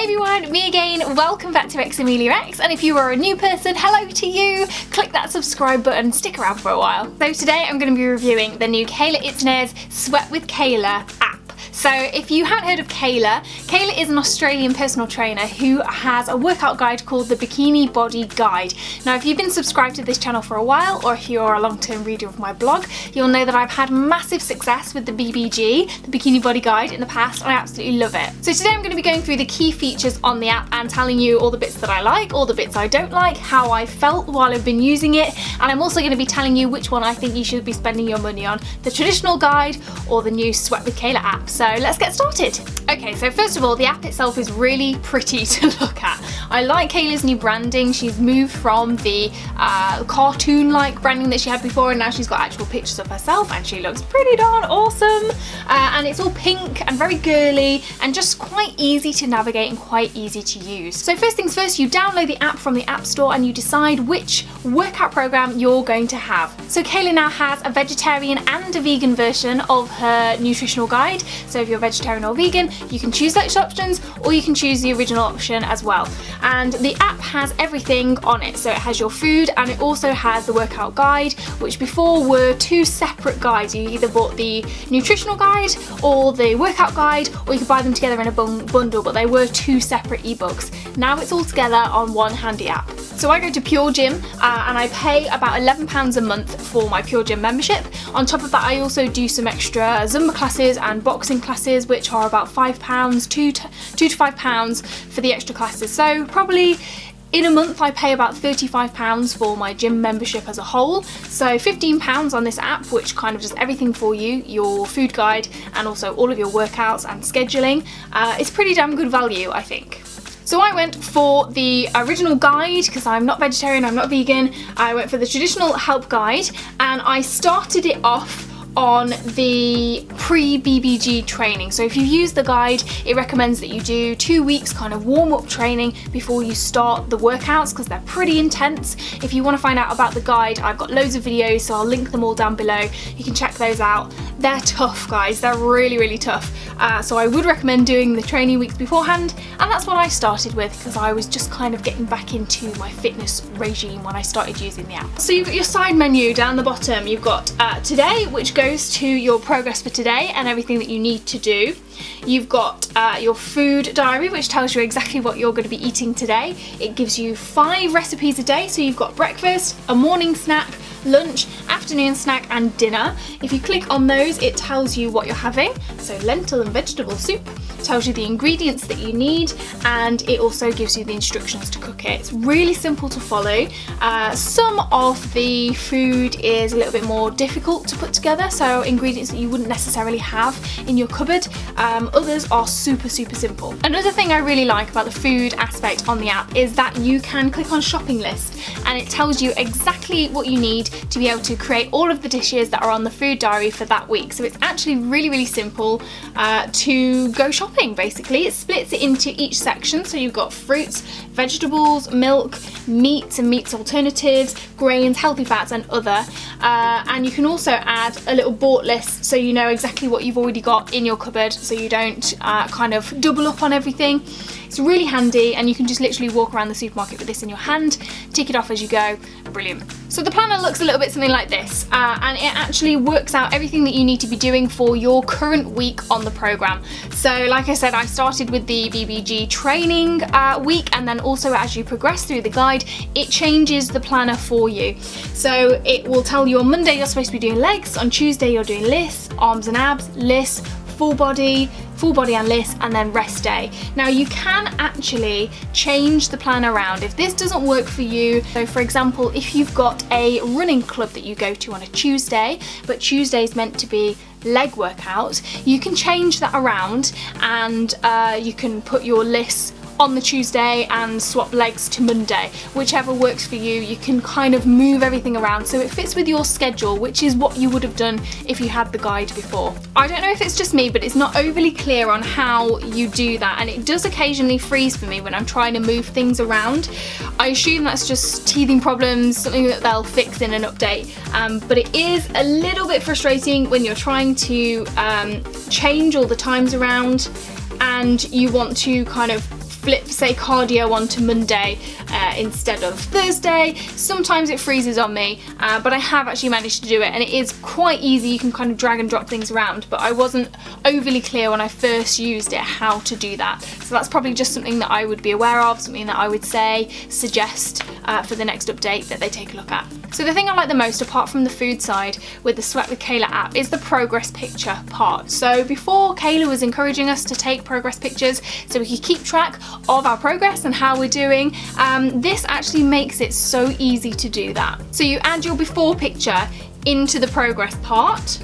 everyone, me again, welcome back to xameliax, and if you are a new person, hello to you, click that subscribe button, stick around for a while. So today I'm going to be reviewing the new Kayla Itsines Sweat with Kayla app. So if you haven't heard of Kayla, Kayla is an Australian personal trainer who has a workout guide called the Bikini Body Guide. Now if you've been subscribed to this channel for a while, or if you're a long-term reader of my blog, you'll know that I've had massive success with the BBG, the Bikini Body Guide, in the past, and I absolutely love it. So today I'm going to be going through the key features on the app and telling you all the bits that I like, all the bits I don't like, how I felt while I've been using it, and I'm also going to be telling you which one I think you should be spending your money on, the traditional guide or the new Sweat with Kayla app. So let's get started. Okay, so first of all, the app itself is really pretty to look at. I like Kayla's new branding. She's moved from the cartoon-like branding that she had before, and now she's got actual pictures of herself, and she looks pretty darn awesome. And it's all pink and very girly and just quite easy to navigate and quite easy to use. So first things first, you download the app from the App Store and you decide which workout program you're going to have. So Kayla now has a vegetarian and a vegan version of her nutritional guide. So if you're vegetarian or vegan, you can choose those options, or you can choose the original option as well. And the app has everything on it. So it has your food, and it also has the workout guide, which before were two separate guides. You either bought the nutritional guide or the workout guide, or you could buy them together in a bundle, but they were two separate ebooks. Now it's all together on one handy app. So I go to Pure Gym and I pay about £11 a month for my Pure Gym membership. On top of that, I also do some extra Zumba classes and boxing classes, which are about £5, £2 to £5 for the extra classes. So probably in a month I pay about £35 for my gym membership as a whole. So £15 on this app, which kind of does everything for you, your food guide and also all of your workouts and scheduling. It's pretty damn good value, I think. So I went for the original guide because I'm not vegetarian, I'm not vegan. I went for the traditional help guide, and I started it off on the pre-BBG training. So if you use the guide, it recommends that you do 2 weeks kind of warm-up training before you start the workouts, because they're pretty intense. If you want to find out about the guide, I've got loads of videos, so I'll link them all down below. You can check those out. They're tough, guys. They're really, really tough. So I would recommend doing the training weeks beforehand, and that's what I started with because I was just kind of getting back into my fitness regime when I started using the app. So you've got your side menu down the bottom. You've got today, which goes to your progress for today and everything that you need to do. You've got your food diary, which tells you exactly what you're going to be eating today. It gives you 5 recipes a day, so you've got breakfast, a morning snack, lunch, afternoon snack and dinner. If you click on those, it tells you what you're having. So lentil and vegetable soup, tells you the ingredients that you need, and it also gives you the instructions to cook it. It's really simple to follow. Some of the food is a little bit more difficult to put together, so ingredients that you wouldn't necessarily have in your cupboard. Others are super simple. Another thing I really like about the food aspect on the app is that you can click on shopping list, and it tells you exactly what you need to be able to create all of the dishes that are on the food diary for that week. So it's actually really simple to go shopping. Basically, it splits it into each section. So you've got fruits, vegetables, milk, meats and meats alternatives, grains, healthy fats and other. And you can also add a little bought list, so you know exactly what you've already got in your cupboard, so you don't kind of double up on everything. It's really handy, and you can just literally walk around the supermarket with this in your hand, tick it off as you go. Brilliant. So the planner looks a little bit something like this, and it actually works out everything that you need to be doing for your current week on the program. So like I said, I started with the BBG training week, and then also as you progress through the guide, it changes the planner for you. So it will tell you on Monday you're supposed to be doing legs, on Tuesday you're doing lifts, arms and abs, lifts, full body and lifts, and then rest day. Now you can actually change the plan around if this doesn't work for you. So for example, if you've got a running club that you go to on a Tuesday, but Tuesday is meant to be leg workout, you can change that around, and you can put your lists on the Tuesday and swap legs to Monday. Whichever works for you, you can kind of move everything around so it fits with your schedule, which is what you would have done if you had the guide before. I don't know if it's just me, but it's not overly clear on how you do that, and it does occasionally freeze for me when I'm trying to move things around. I assume that's just teething problems, something that they'll fix in an update, but it is a little bit frustrating when you're trying to change all the times around and you want to kind of flip, say, cardio onto Monday instead of Thursday. Sometimes it freezes on me, but I have actually managed to do it, and it is quite easy. You can kind of drag and drop things around, but I wasn't overly clear when I first used it how to do that. So that's probably just something that I would be aware of, something that I would suggest for the next update that they take a look at. So the thing I like the most, apart from the food side with the Sweat with Kayla app, is the progress picture part. So before, Kayla was encouraging us to take progress pictures so we could keep track of our progress and how we're doing. This actually makes it so easy to do that. So you add your before picture into the progress part,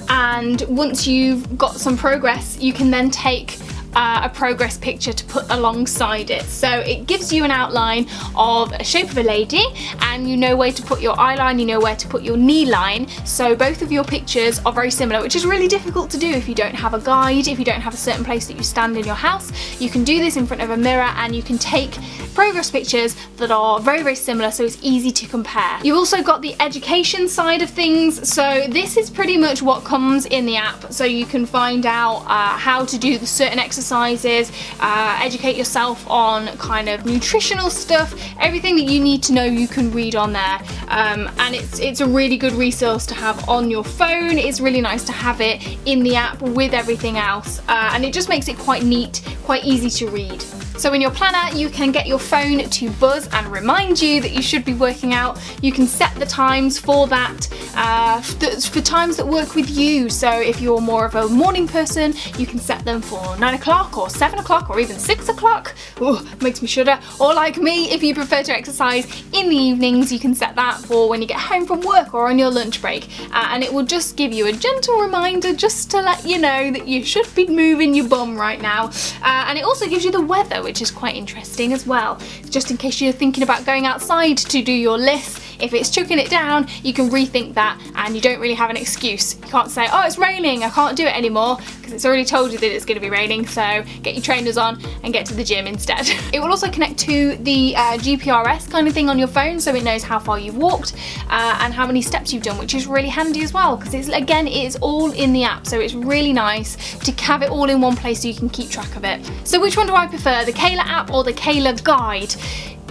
and once you've got some progress, you can then take a progress picture to put alongside it. So it gives you an outline of a shape of a lady, and you know where to put your eye line, you know where to put your knee line. So both of your pictures are very similar, which is really difficult to do if you don't have a guide, if you don't have a certain place that you stand in your house. You can do this in front of a mirror, and you can take progress pictures that are very, very similar, so it's easy to compare. You've also got the education side of things. So this is pretty much what comes in the app. So you can find out how to do the certain exercises, educate yourself on kind of nutritional stuff, everything that you need to know you can read on there. And it's a really good resource to have on your phone. It's really nice to have it in the app with everything else, and it just makes it quite neat, quite easy to read. So in your planner, you can get your phone to buzz and remind you that you should be working out. You can set the times for that, for times that work with you. So if you're more of a morning person, you can set them for 9 o'clock or 7 o'clock or even 6 o'clock. Oh, makes me shudder. Or like me, if you prefer to exercise in the evenings, you can set that for when you get home from work or on your lunch break. And it will just give you a gentle reminder just to let you know that you should be moving your bum right now. And it also gives you the weather, which is quite interesting as well, just in case you're thinking about going outside to do your list. If it's chucking it down, you can rethink that, and you don't really have an excuse. You can't say, oh, it's raining, I can't do it anymore, because it's already told you that it's going to be raining. So get your trainers on and get to the gym instead. It will also connect to the GPRS kind of thing on your phone, so it knows how far you've walked and how many steps you've done, which is really handy as well, because it's, again, it is all in the app, so it's really nice to have it all in one place so you can keep track of it. So which one do I prefer, the Kayla app or the Kayla guide?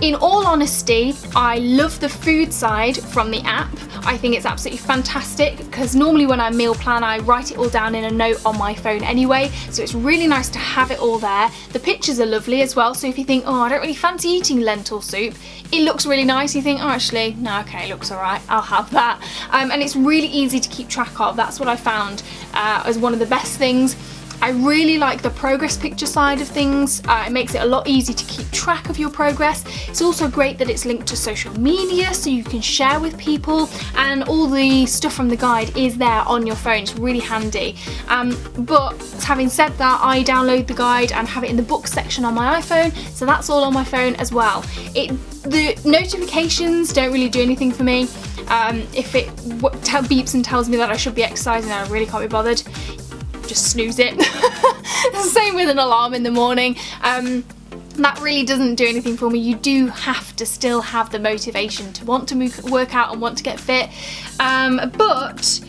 In all honesty, I love the food side from the app. I think it's absolutely fantastic, because normally when I meal plan, I write it all down in a note on my phone anyway, so it's really nice to have it all there. The pictures are lovely as well, so if you think, oh, I don't really fancy eating lentil soup, it looks really nice. You think, oh, actually, no, okay, it looks all right, I'll have that. And it's really easy to keep track of. That's what I found as one of the best things. I really like the progress picture side of things. It makes it a lot easier to keep track of your progress. It's also great that it's linked to social media, so you can share with people, and all the stuff from the guide is there on your phone. It's really handy. But having said that, I download the guide and have it in the book section on my iPhone, so that's all on my phone as well. The notifications don't really do anything for me. If it beeps and tells me that I should be exercising and I really can't be bothered, just snooze it. Same with an alarm in the morning. That really doesn't do anything for me. You do have to still have the motivation to want to work out and want to get fit. But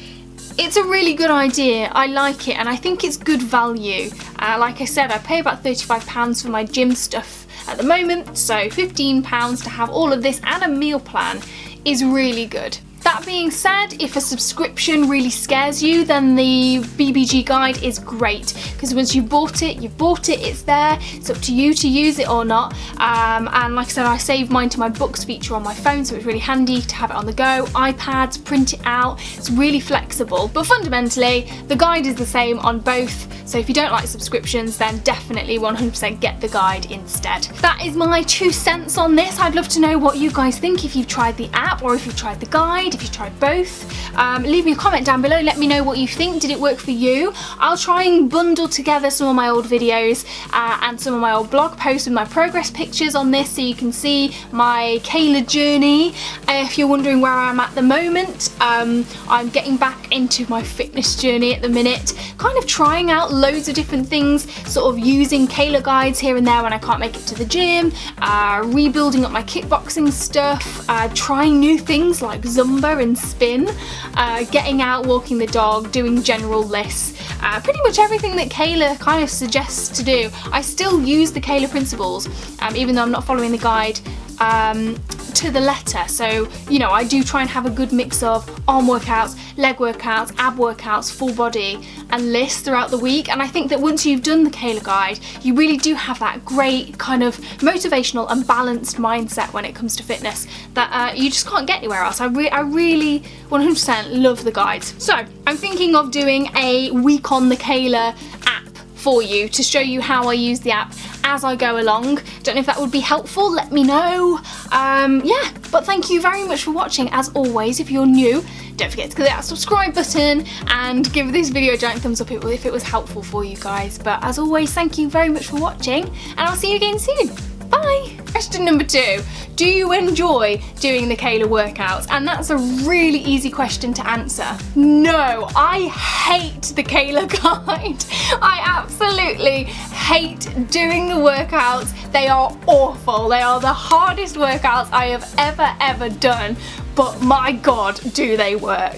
it's a really good idea. I like it, and I think it's good value. Like I said, I pay about £35 for my gym stuff at the moment, so £15 to have all of this and a meal plan is really good. That being said, if a subscription really scares you, then the BBG guide is great, because once you've bought it, it's there. It's up to you to use it or not. And like I said, I save mine to my books feature on my phone, so it's really handy to have it on the go. iPads, print it out, it's really flexible. But fundamentally, the guide is the same on both, so if you don't like subscriptions, then definitely 100% get the guide instead. That is my 2 cents on this. I'd love to know what you guys think, if you've tried the app or if you've tried the guide, if you've tried both. Leave me a comment down below, let me know what you think. Did it work for you? I'll try and bundle together some of my old videos and some of my old blog posts with my progress pictures on this, so you can see my Kayla journey. If you're wondering where I'm at the moment, I'm getting back into my fitness journey at the minute, kind of trying out loads of different things, sort of using Kayla guides here and there when I can't make it to the gym, rebuilding up my kickboxing stuff, trying new things like Zumba cover and spin, getting out, walking the dog, doing general lists, pretty much everything that Kayla kind of suggests to do. I still use the Kayla principles, even though I'm not following the guide to the letter. So, you know, I do try and have a good mix of arm workouts, leg workouts, ab workouts, full body, and lists throughout the week. And I think that once you've done the Kayla guide, you really do have that great kind of motivational and balanced mindset when it comes to fitness that you just can't get anywhere else. I really 100% love the guides. So I'm thinking of doing a week on the Kayla app for you to show you how I use the app as I go along. Don't know if that would be helpful, let me know. Yeah, but thank you very much for watching. As always, if you're new, don't forget to click that subscribe button and give this video a giant thumbs up if it was helpful for you guys. But as always, thank you very much for watching, and I'll see you again soon. Bye! Question number 2. Do you enjoy doing the Kayla workouts? And that's a really easy question to answer. No, I hate the Kayla guide. I absolutely hate doing the workouts. They are awful. They are the hardest workouts I have ever done. But my God, do they work.